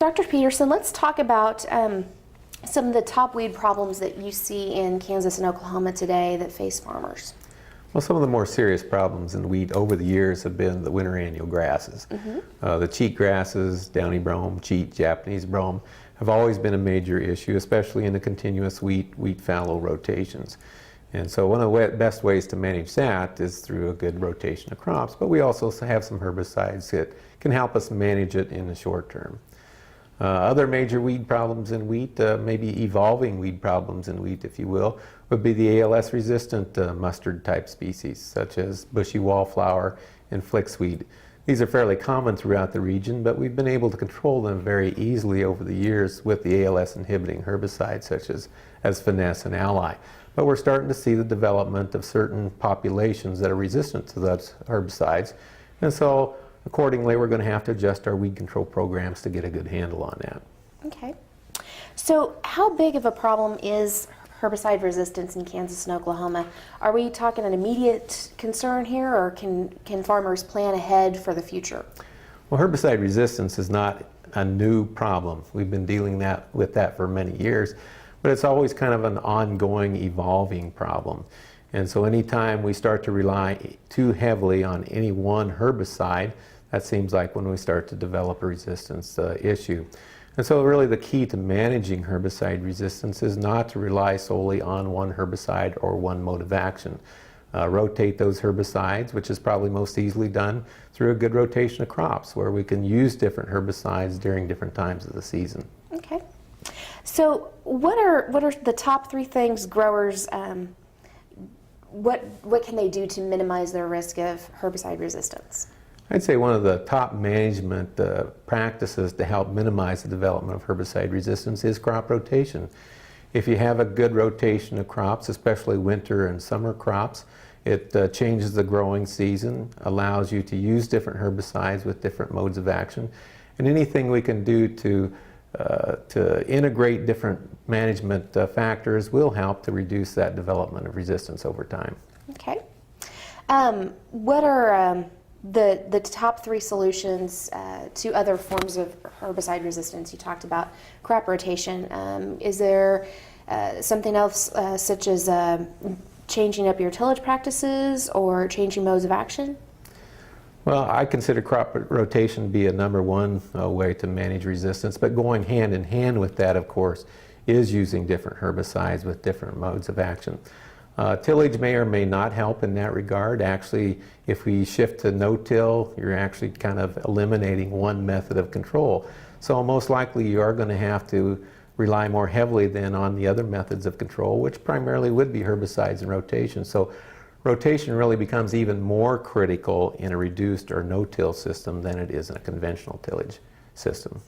Dr. Peterson, let's talk about some of the top weed problems that you see in Kansas and Oklahoma today that face farmers. Well, some of the more serious problems in wheat over the years have been the winter annual grasses. The cheat grasses, downy brome, cheat, Japanese brome, have always been a major issue, especially in the continuous wheat fallow rotations. And so one of the best ways to manage that is through a good rotation of crops, but we also have some herbicides that can help us manage it in the short term. Other major weed problems in wheat, maybe evolving weed problems in wheat, if you will, would be the ALS-resistant mustard-type species, such as bushy wallflower and flicksweed. These are fairly common throughout the region, but we've been able to control them very easily over the years with the ALS-inhibiting herbicides, such as Finesse and Ally. But we're starting to see the development of certain populations that are resistant to those herbicides, and so accordingly, we're going to have to adjust our weed control programs to get a good handle on that. Okay. So how big of a problem is herbicide resistance in Kansas and Oklahoma? Are we talking an immediate concern here, or can farmers plan ahead for the future? Well, herbicide resistance is not a new problem. We've been dealing with that for many years, but it's always kind of an ongoing, evolving problem. And so anytime we start to rely too heavily on any one herbicide, that seems like when we start to develop a resistance issue. And so really the key to managing herbicide resistance is not to rely solely on one herbicide or one mode of action. Rotate those herbicides, which is probably most easily done through a good rotation of crops, where we can use different herbicides during different times of the season. Okay. So what are the top three things growers what can they do to minimize their risk of herbicide resistance? I'd say one of the top management practices to help minimize the development of herbicide resistance is crop rotation. If you have a good rotation of crops, especially winter and summer crops, it changes the growing season, allows you to use different herbicides with different modes of action, and anything we can do to integrate different management factors will help to reduce that development of resistance over time. Okay. What are the top three solutions to other forms of herbicide resistance? You talked about crop rotation. Is there something else such as changing up your tillage practices or changing modes of action? Well, I consider crop rotation to be a number one way to manage resistance, but going hand in hand with that, of course, is using different herbicides with different modes of action. Tillage may or may not help in that regard. Actually, if we shift to no-till, you're actually kind of eliminating one method of control. So most likely you are going to have to rely more heavily then on the other methods of control, which primarily would be herbicides and rotation. So rotation really becomes even more critical in a reduced or no-till system than it is in a conventional tillage system.